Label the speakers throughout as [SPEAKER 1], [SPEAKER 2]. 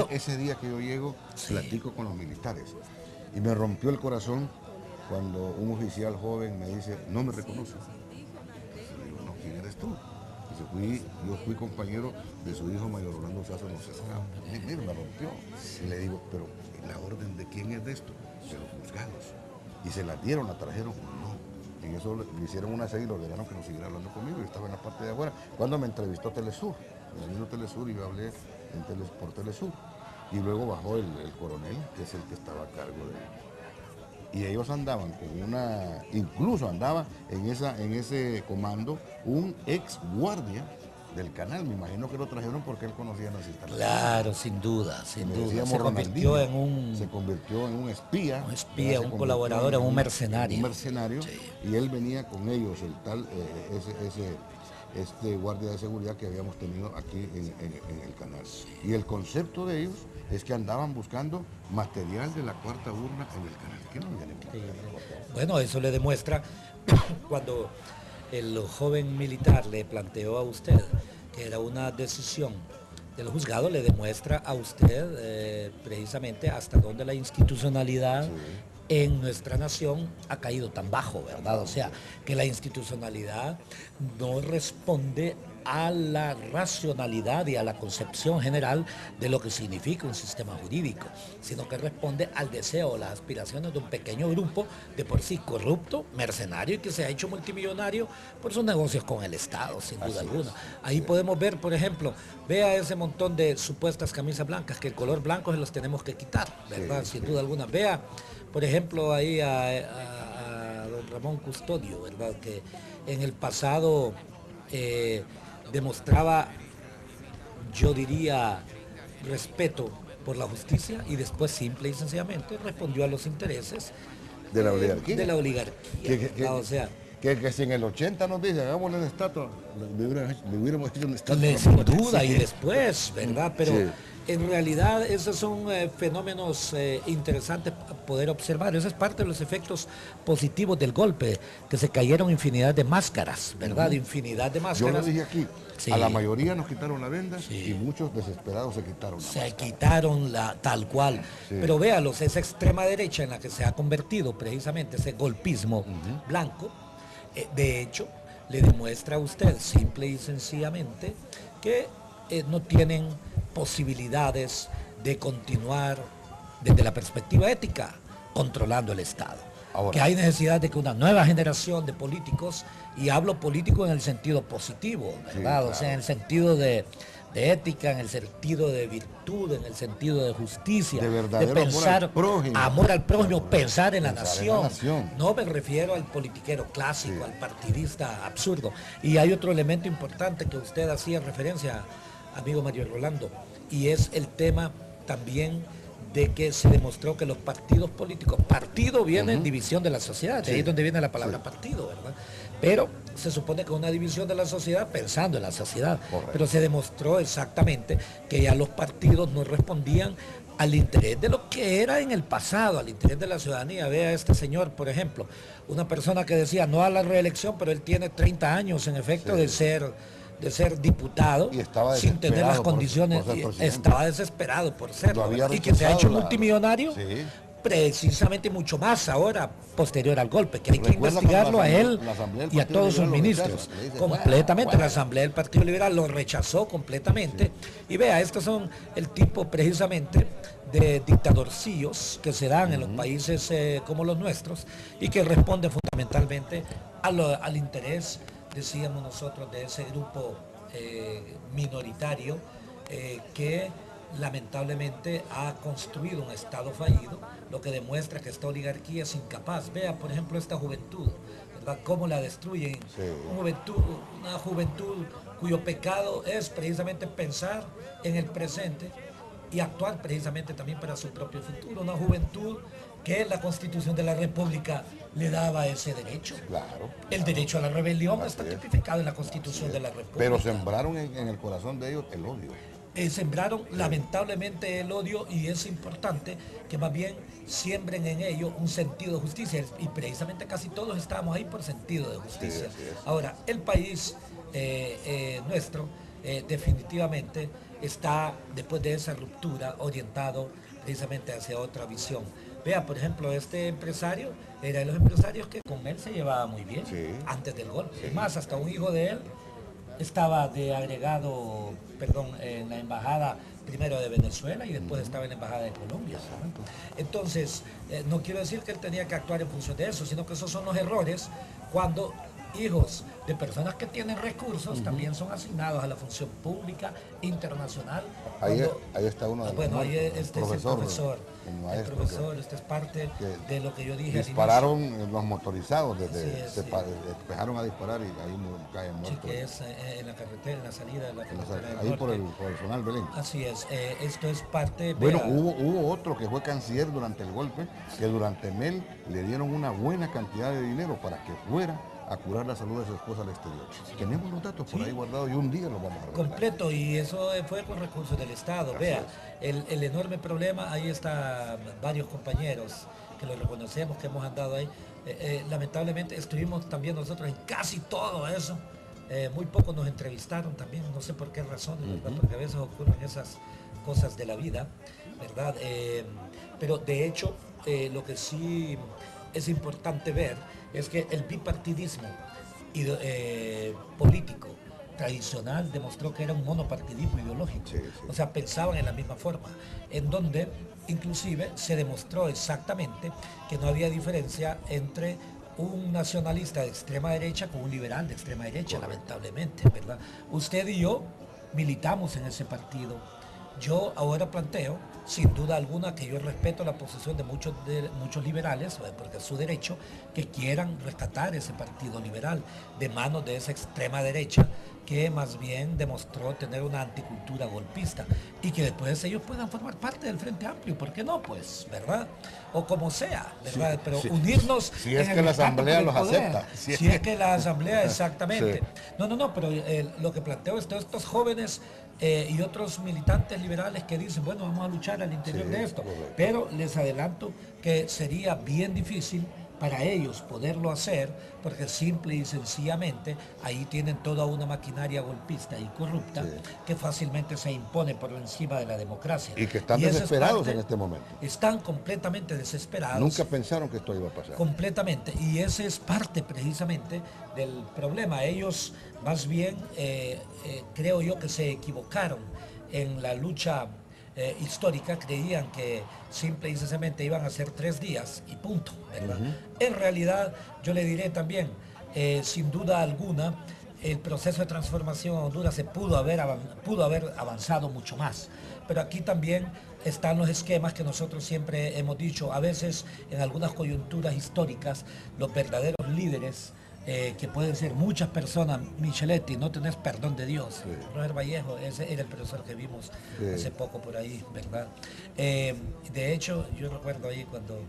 [SPEAKER 1] ese día que yo llego,
[SPEAKER 2] Sí.
[SPEAKER 1] platico con los militares y me rompió el corazón cuando un oficial joven me dice, no me reconoce. Le digo, no, ¿quién eres tú? Dice, yo fui compañero de su hijo mayor Orlando Sazo en los Cercados. Mira, me rompió. Y le digo, pero ¿la orden de quién es de esto? De los juzgados. Y se la dieron, la trajeron, no. En eso le hicieron una serie y lo ordenaron que no siguiera hablando conmigo. Yo estaba en la parte de afuera. Cuando me entrevistó Telesur, me vino Telesur y yo hablé por Telesur. Y luego bajó el coronel, que es el que estaba a cargo de... Y ellos andaban con una... Incluso andaba en ese comando un ex guardia del canal. Me imagino que lo trajeron porque él conocía las instalaciones.
[SPEAKER 2] Claro, sin duda,
[SPEAKER 1] Y
[SPEAKER 2] sin
[SPEAKER 1] le
[SPEAKER 2] duda.
[SPEAKER 1] decíamos
[SPEAKER 2] Se convirtió
[SPEAKER 1] Ronaldinho.
[SPEAKER 2] en
[SPEAKER 1] Se convirtió en un espía.
[SPEAKER 2] un espía,
[SPEAKER 1] Se
[SPEAKER 2] un
[SPEAKER 1] convirtió
[SPEAKER 2] colaborador, en un
[SPEAKER 1] en
[SPEAKER 2] mercenario.
[SPEAKER 1] un mercenario.
[SPEAKER 2] Sí.
[SPEAKER 1] Y él venía con ellos, el tal, este guardia de seguridad que habíamos tenido aquí en el canal. Y el concepto de ellos es que andaban buscando material de la cuarta urna en el canal. ¿Qué no viene?
[SPEAKER 2] Bueno, eso le demuestra cuando el joven militar le planteó a usted que era una decisión del juzgado, le demuestra a usted precisamente hasta dónde la institucionalidad en nuestra nación ha caído tan bajo, ¿verdad? O sea, que la institucionalidad no responde a la racionalidad y a la concepción general de lo que significa un sistema jurídico, sino que responde al deseo o las aspiraciones de un pequeño grupo de por sí corrupto, mercenario y que se ha hecho multimillonario por sus negocios con el Estado, sin duda alguna. Ahí podemos ver, por ejemplo, vea ese montón de supuestas camisas blancas, que el color blanco se los tenemos que quitar, ¿verdad? Sin duda alguna. Vea, por ejemplo, ahí a don Ramón Custodio, ¿verdad? Que en el pasado demostraba, yo diría, respeto por la justicia y después simple y sencillamente respondió a los intereses
[SPEAKER 1] De la oligarquía.
[SPEAKER 2] de la oligarquía. O sea,
[SPEAKER 1] que si en el 80 nos dice, hagámosle una estatua, le hubiéramos hecho una estatua.
[SPEAKER 2] sin duda, y después, ¿verdad? Pero
[SPEAKER 1] Sí.
[SPEAKER 2] en realidad esos son fenómenos interesantes para poder observar. Eso es parte de los efectos positivos del golpe, que se cayeron infinidad de máscaras, ¿verdad? Infinidad de
[SPEAKER 1] Yo
[SPEAKER 2] máscaras.
[SPEAKER 1] lo dije aquí,
[SPEAKER 2] Sí.
[SPEAKER 1] a la mayoría nos quitaron la venda
[SPEAKER 2] Sí.
[SPEAKER 1] y muchos desesperados se quitaron la
[SPEAKER 2] Se
[SPEAKER 1] máscara.
[SPEAKER 2] quitaron la tal cual.
[SPEAKER 1] Sí.
[SPEAKER 2] Pero véalos, esa extrema derecha en la que se ha convertido precisamente ese golpismo blanco, de hecho, le demuestra a usted simple y sencillamente que no tienen posibilidades de continuar desde la perspectiva ética controlando el Estado.
[SPEAKER 1] Ahora.
[SPEAKER 2] Que hay necesidad de que una nueva generación de políticos, y hablo político en el sentido positivo, ¿verdad?
[SPEAKER 1] Sí,
[SPEAKER 2] O sea,
[SPEAKER 1] claro.
[SPEAKER 2] en el sentido de ética, en el sentido de virtud, en el sentido de justicia,
[SPEAKER 1] De verdadero
[SPEAKER 2] pensar
[SPEAKER 1] amor al prójimo.
[SPEAKER 2] pensar en la
[SPEAKER 1] Pensar en la
[SPEAKER 2] nación.
[SPEAKER 1] nación.
[SPEAKER 2] No me refiero al politiquero clásico, al partidista absurdo. Y hay otro elemento importante que usted hacía referencia, amigo Mario Rolando, y es el tema también de que se demostró que los partidos políticos, partido viene en división de la sociedad, de ahí es donde viene la palabra partido, ¿verdad? Pero se supone que una división de la sociedad pensando en la sociedad,
[SPEAKER 1] Correcto.
[SPEAKER 2] pero se demostró exactamente que ya los partidos no respondían al interés de lo que era en el pasado, al interés de la ciudadanía. Vea a este señor, por ejemplo, una persona que decía no a la reelección, pero él tiene 30 años en efecto
[SPEAKER 1] Sí.
[SPEAKER 2] de ser diputado
[SPEAKER 1] Y estaba
[SPEAKER 2] sin tener las
[SPEAKER 1] desesperado por
[SPEAKER 2] condiciones,
[SPEAKER 1] ser
[SPEAKER 2] y
[SPEAKER 1] presidente.
[SPEAKER 2] estaba desesperado por serlo,
[SPEAKER 1] Lo había
[SPEAKER 2] ¿verdad? Y que se ha hecho
[SPEAKER 1] rechazado
[SPEAKER 2] multimillonario
[SPEAKER 1] Sí.
[SPEAKER 2] precisamente mucho más ahora, posterior al golpe, que hay que
[SPEAKER 1] Recuerda
[SPEAKER 2] investigarlo a
[SPEAKER 1] cuando
[SPEAKER 2] él
[SPEAKER 1] la Asamblea del
[SPEAKER 2] y a
[SPEAKER 1] Partido
[SPEAKER 2] todos sus
[SPEAKER 1] Liberal lo
[SPEAKER 2] ministros.
[SPEAKER 1] rechaza, le dice,
[SPEAKER 2] Completamente,
[SPEAKER 1] "Bueno".
[SPEAKER 2] la Asamblea del Partido Liberal lo rechazó completamente. Y vea, estos son el tipo precisamente de dictadorcillos que se dan en los países como los nuestros y que responden fundamentalmente al interés, decíamos nosotros, de ese grupo minoritario que lamentablemente ha construido un Estado fallido, lo que demuestra que esta oligarquía es incapaz. Vea, por ejemplo, esta juventud, ¿verdad? Cómo la destruyen.
[SPEAKER 1] Sí.
[SPEAKER 2] Una juventud cuyo pecado es precisamente pensar en el presente y actuar precisamente también para su propio futuro. Una juventud que la Constitución de la República le daba ese derecho.
[SPEAKER 1] Claro.
[SPEAKER 2] El derecho a la rebelión
[SPEAKER 1] Así
[SPEAKER 2] está
[SPEAKER 1] es.
[SPEAKER 2] tipificado en la Constitución de la República.
[SPEAKER 1] Pero sembraron en el corazón de ellos el odio.
[SPEAKER 2] Sembraron lamentablemente el odio, y es importante que más bien siembren en ello un sentido de justicia, y precisamente casi todos estamos ahí por sentido de justicia.
[SPEAKER 1] Sí, así es.
[SPEAKER 2] Ahora, el país nuestro definitivamente está, después de esa ruptura, orientado precisamente hacia otra visión. Vea, por ejemplo, este empresario era de los empresarios que con él se llevaba muy bien,
[SPEAKER 1] Sí.
[SPEAKER 2] antes del golpe.
[SPEAKER 1] Sí.
[SPEAKER 2] Es más, hasta un hijo de él estaba de agregado, perdón, en la embajada primero de Venezuela y después estaba en la embajada de Colombia. Entonces, no quiero decir que él tenía que actuar en función de eso, sino que esos son los errores cuando hijos de personas que tienen recursos también son asignados a la función pública internacional.
[SPEAKER 1] Ahí,
[SPEAKER 2] Cuando-
[SPEAKER 1] ahí está uno de los
[SPEAKER 2] bueno, ahí
[SPEAKER 1] muertos,
[SPEAKER 2] este es el profesor.
[SPEAKER 1] el
[SPEAKER 2] El
[SPEAKER 1] maestro,
[SPEAKER 2] profesor, esta es parte
[SPEAKER 1] que
[SPEAKER 2] de lo que yo dije al
[SPEAKER 1] dispararon los motorizados,
[SPEAKER 2] Así es, sí.
[SPEAKER 1] empezaron a disparar y ahí cae
[SPEAKER 2] inicio. Sí,
[SPEAKER 1] muerto.
[SPEAKER 2] que es en la carretera, en la salida de la carretera del
[SPEAKER 1] Ahí por
[SPEAKER 2] norte.
[SPEAKER 1] por el Zonal Belén.
[SPEAKER 2] Así es, esto es parte...
[SPEAKER 1] Bueno,
[SPEAKER 2] vea,
[SPEAKER 1] hubo otro que fue canciller durante el golpe, que durante Mel le dieron una buena cantidad de dinero para que fuera a curar la salud de su esposa al exterior. Tenemos los datos por ahí guardados y un día los vamos a revelar.
[SPEAKER 2] completo, y eso fue con recursos del Estado.
[SPEAKER 1] Así
[SPEAKER 2] Vea, el enorme problema, ahí está varios compañeros que lo reconocemos, que hemos andado ahí. Lamentablemente estuvimos también nosotros en casi todo eso. Muy pocos nos entrevistaron también, no sé por qué razón, ¿verdad? Porque a veces ocurren esas cosas de la vida, ¿verdad? Pero de hecho, lo que sí es importante ver es que el bipartidismo político tradicional demostró que era un monopartidismo ideológico.
[SPEAKER 1] Sí, sí.
[SPEAKER 2] O sea, pensaban en la misma forma, en donde inclusive se demostró exactamente que no había diferencia entre un nacionalista de extrema derecha con un liberal de extrema derecha, lamentablemente, ¿verdad? Usted y yo militamos en ese partido. Yo ahora planteo, sin duda alguna, que yo respeto la posición de muchos liberales, porque es su derecho, que quieran rescatar ese partido liberal de manos de esa extrema derecha que más bien demostró tener una anticultura golpista y que después ellos puedan formar parte del Frente Amplio, ¿por qué no? Pues, ¿verdad? O como sea, ¿verdad?
[SPEAKER 1] Sí,
[SPEAKER 2] pero
[SPEAKER 1] sí.
[SPEAKER 2] unirnos...
[SPEAKER 1] Si es
[SPEAKER 2] en
[SPEAKER 1] que
[SPEAKER 2] el
[SPEAKER 1] la
[SPEAKER 2] respeto
[SPEAKER 1] Asamblea
[SPEAKER 2] por el
[SPEAKER 1] los
[SPEAKER 2] poder.
[SPEAKER 1] acepta.
[SPEAKER 2] Si es que la Asamblea, exactamente.
[SPEAKER 1] Sí.
[SPEAKER 2] No, pero lo que planteo es todos estos jóvenes y otros militantes liberales que dicen, bueno, vamos a luchar al interior
[SPEAKER 1] Sí,
[SPEAKER 2] de esto.
[SPEAKER 1] correcto.
[SPEAKER 2] Pero les adelanto que sería bien difícil para ellos poderlo hacer, porque simple y sencillamente ahí tienen toda una maquinaria golpista y corrupta
[SPEAKER 1] Sí.
[SPEAKER 2] que fácilmente se impone por encima de la democracia.
[SPEAKER 1] Y que están
[SPEAKER 2] esa es
[SPEAKER 1] desesperados
[SPEAKER 2] parte-
[SPEAKER 1] en este momento.
[SPEAKER 2] Están completamente desesperados.
[SPEAKER 1] Nunca pensaron que esto iba a pasar.
[SPEAKER 2] Completamente, y ese es parte precisamente del problema. Ellos más bien creo yo que se equivocaron en la lucha histórica, creían que simple y sencillamente iban a ser 3 días y punto, ¿verdad? En realidad, yo le diré también, sin duda alguna, el proceso de transformación en Honduras se pudo haber avanzado mucho más. Pero aquí también están los esquemas que nosotros siempre hemos dicho. A veces, en algunas coyunturas históricas, los verdaderos líderes, que pueden ser muchas personas, Micheletti, no tenés perdón de Dios.
[SPEAKER 1] Sí.
[SPEAKER 2] Robert Vallejo, ese era el profesor que vimos
[SPEAKER 1] Sí.
[SPEAKER 2] hace poco por ahí, ¿verdad? De hecho, yo recuerdo ahí cuando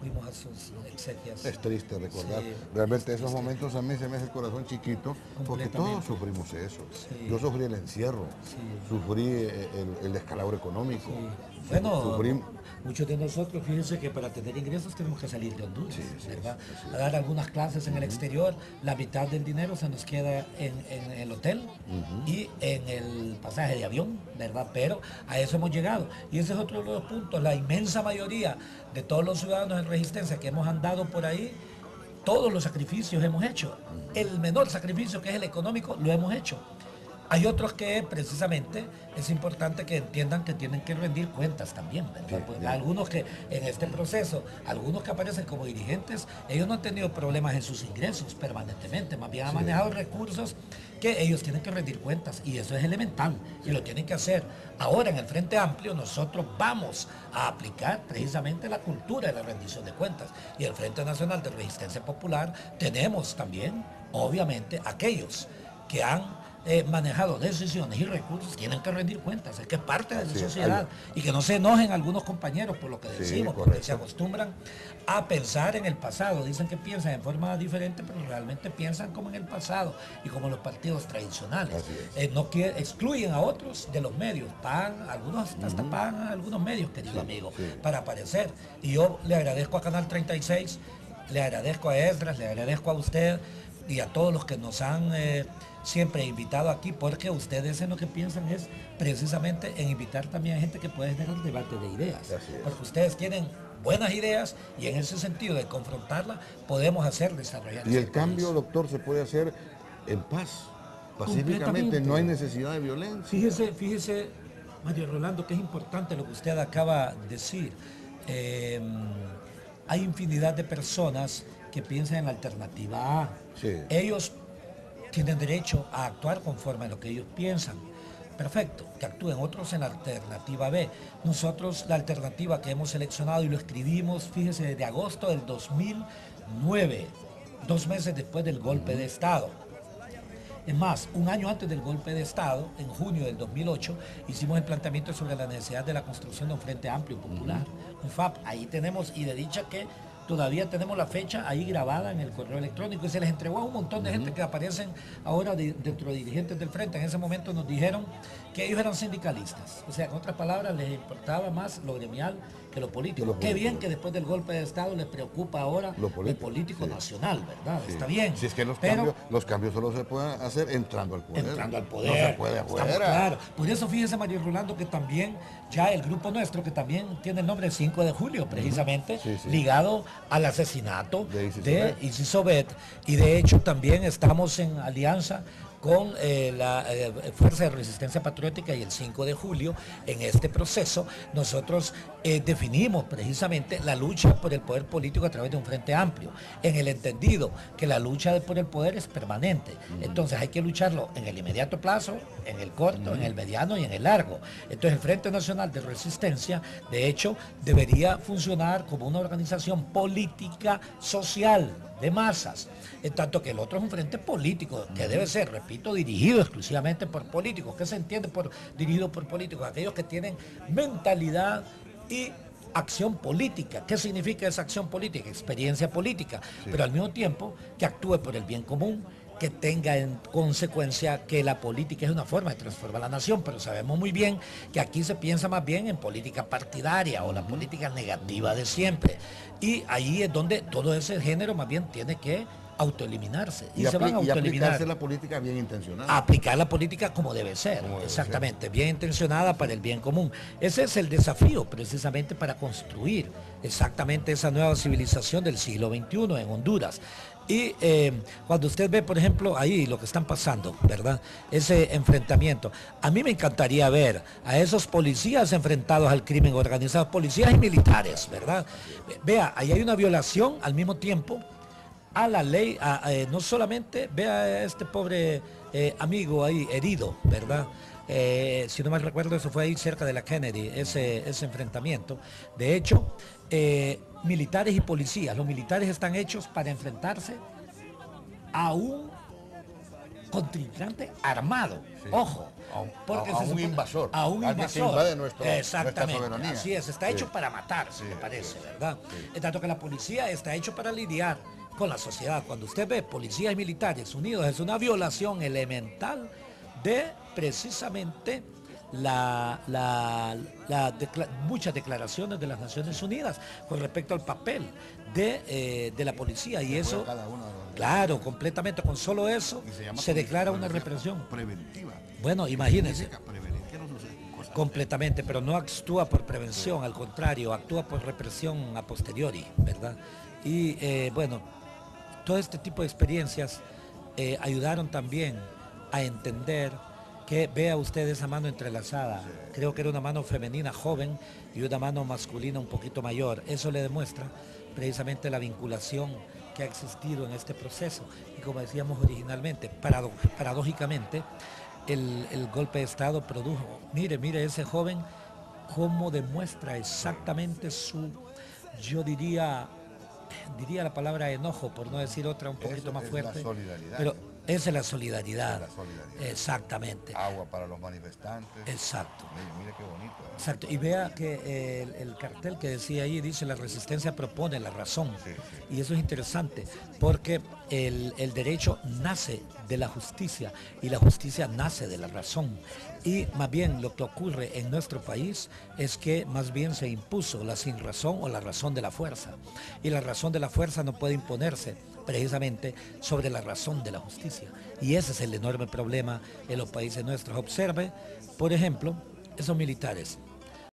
[SPEAKER 2] fuimos a sus exequias.
[SPEAKER 1] Es triste recordar.
[SPEAKER 2] Sí,
[SPEAKER 1] Realmente
[SPEAKER 2] es
[SPEAKER 1] esos
[SPEAKER 2] triste.
[SPEAKER 1] momentos a mí se me hace el corazón chiquito, porque
[SPEAKER 2] Completamente.
[SPEAKER 1] todos sufrimos eso.
[SPEAKER 2] Sí.
[SPEAKER 1] Yo sufrí el encierro,
[SPEAKER 2] Sí.
[SPEAKER 1] sufrí el descalabro económico.
[SPEAKER 2] Sí. Bueno,
[SPEAKER 1] Sufrí-
[SPEAKER 2] muchos de nosotros, fíjense que para tener ingresos tenemos que salir de Honduras,
[SPEAKER 1] Sí, sí,
[SPEAKER 2] ¿verdad?
[SPEAKER 1] sí, sí.
[SPEAKER 2] A dar algunas clases en el exterior, la mitad del dinero se nos queda en el hotel y en el pasaje de avión, ¿verdad? Pero a eso hemos llegado. Y ese es otro de los puntos. La inmensa mayoría de todos los ciudadanos en Resistencia que hemos andado por ahí, todos los sacrificios hemos hecho. El menor sacrificio, que es el económico, lo hemos hecho. Hay otros que precisamente es importante que entiendan que tienen que rendir cuentas también, ¿verdad?
[SPEAKER 1] Sí,
[SPEAKER 2] Porque
[SPEAKER 1] ya.
[SPEAKER 2] algunos que en este proceso, algunos que aparecen como dirigentes, ellos no han tenido problemas en sus ingresos permanentemente, más bien han manejado recursos que ellos tienen que rendir cuentas y eso es elemental y lo tienen que hacer. Ahora en el Frente Amplio nosotros vamos a aplicar precisamente la cultura de la rendición de cuentas y el Frente Nacional de Resistencia Popular tenemos también, obviamente, aquellos que han manejado decisiones y recursos tienen que rendir cuentas, es que es parte de la
[SPEAKER 1] Así es,
[SPEAKER 2] sociedad y que no se enojen algunos compañeros por lo que
[SPEAKER 1] Sí,
[SPEAKER 2] decimos, porque
[SPEAKER 1] correcto.
[SPEAKER 2] se acostumbran a pensar en el pasado, dicen que piensan en forma diferente, pero realmente piensan como en el pasado y como los partidos tradicionales.
[SPEAKER 1] Así es.
[SPEAKER 2] No excluyen a otros de los medios, pagan, algunos hasta pagan a algunos medios, querido amigo,
[SPEAKER 1] sí.
[SPEAKER 2] para aparecer. Y yo le agradezco a Canal 36, le agradezco a Esdras, le agradezco a usted y a todos los que nos han siempre he invitado aquí porque ustedes en lo que piensan es precisamente en invitar también a gente que puede generar debate de ideas. Porque ustedes tienen buenas ideas y en ese sentido de confrontarla podemos hacer desarrollar.
[SPEAKER 1] Y el cambio, doctor, se puede hacer en paz, pacíficamente, no hay necesidad de violencia.
[SPEAKER 2] Fíjese, Mario Rolando, que es importante lo que usted acaba de decir. Hay infinidad de personas que piensan en la alternativa A.
[SPEAKER 1] Sí.
[SPEAKER 2] Ellos tienen derecho a actuar conforme a lo que ellos piensan. Perfecto, que actúen otros en la alternativa B. Nosotros la alternativa que hemos seleccionado y lo escribimos, fíjese, desde agosto del 2009, 2 meses después del golpe de Estado. Es más, un año antes del golpe de Estado, en junio del 2008, hicimos el planteamiento sobre la necesidad de la construcción de un Frente Amplio Popular, un FAP. Ahí tenemos, y de dicha que todavía tenemos la fecha ahí grabada en el correo electrónico y se les entregó a un montón de gente que aparecen ahora dentro de dirigentes del Frente. En ese momento nos dijeron que ellos eran sindicalistas, o sea, en otras palabras, les importaba más lo gremial que lo político. Qué bien que después del golpe de Estado les preocupa ahora lo político nacional, ¿verdad? Sí. Está bien.
[SPEAKER 1] Si es que los cambios solo se pueden hacer entrando al poder.
[SPEAKER 2] Entrando al poder.
[SPEAKER 1] No se puede afuera.
[SPEAKER 2] Claro. Por eso fíjese, Mario Rolando, que también ya el grupo nuestro, que también tiene el nombre 5 de julio, precisamente, ligado al asesinato de Isis Obed, y de hecho también estamos en alianza con la Fuerza de Resistencia Patriótica y el 5 de julio. En este proceso nosotros definimos precisamente la lucha por el poder político a través de un frente amplio, en el entendido que la lucha por el poder es permanente. Entonces hay que lucharlo en el inmediato plazo, en el corto, en el mediano y en el largo. Entonces el Frente Nacional de Resistencia, de hecho, debería funcionar como una organización política social de masas, en tanto que el otro es un frente político que debe ser, repito, dirigido exclusivamente por políticos. ¿Qué se entiende por dirigido por políticos? Aquellos que tienen mentalidad y acción política. ¿Qué significa esa acción política? Experiencia política, pero al mismo tiempo que actúe por el bien común, que tenga en consecuencia que la política es una forma de transformar la nación, pero sabemos muy bien que aquí se piensa más bien en política partidaria o la política negativa de siempre, y ahí es donde todo ese género más bien tiene que autoeliminarse y se van a autoeliminar.
[SPEAKER 1] Y aplicarse la política bien intencionada.
[SPEAKER 2] Aplicar la política como debe ser, exactamente, bien intencionada para el bien común. Ese es el desafío precisamente para construir exactamente esa nueva civilización del siglo XXI en Honduras. Y cuando usted ve, por ejemplo, ahí lo que están pasando, ¿verdad? Ese enfrentamiento. A mí me encantaría ver a esos policías enfrentados al crimen organizado, policías y militares, ¿verdad? Vea, ahí hay una violación al mismo tiempo a la ley, no solamente, vea a este pobre amigo ahí herido, ¿verdad? Si no mal recuerdo, eso fue ahí cerca de la Kennedy, ese enfrentamiento. De hecho, militares y policías, los militares están hechos para enfrentarse a un contrincante armado, ojo, porque
[SPEAKER 1] a un invasor,
[SPEAKER 2] a un invasor
[SPEAKER 1] que invade nuestra
[SPEAKER 2] soberanía. Así es, está hecho para matar, me parece, ¿verdad? En tanto que la policía está hecho para lidiar con la sociedad. Cuando usted ve policías y militares unidos, es una violación elemental de precisamente muchas declaraciones de las Naciones Unidas con respecto al papel de la policía, y eso, claro, completamente, con solo eso se declara una represión
[SPEAKER 1] preventiva.
[SPEAKER 2] Bueno, imagínense, completamente, pero no actúa por prevención, al contrario, actúa por represión a posteriori, ¿verdad? Y bueno, todo este tipo de experiencias ayudaron también a entender que, vea usted esa mano entrelazada, creo que era una mano femenina joven y una mano masculina un poquito mayor. Eso le demuestra precisamente la vinculación que ha existido en este proceso. Y como decíamos originalmente, paradójicamente, el golpe de Estado produjo, mire ese joven cómo demuestra exactamente su, yo diría la palabra enojo, por no decir otra un poquito más fuerte,
[SPEAKER 1] la solidaridad.
[SPEAKER 2] Pero esa es la solidaridad. Exactamente.
[SPEAKER 1] Agua para los manifestantes.
[SPEAKER 2] Exacto.
[SPEAKER 1] Mire qué bonito.
[SPEAKER 2] Exacto. Y vea que el cartel que decía ahí dice: la resistencia propone la razón. Y eso es interesante, porque el derecho nace de la justicia y la justicia nace de la razón. Y más bien lo que ocurre en nuestro país es que más bien se impuso la sinrazón o la razón de la fuerza. Y la razón de la fuerza no puede imponerse precisamente sobre la razón de la justicia. Y ese es el enorme problema en los países nuestros. Observe, por ejemplo, esos militares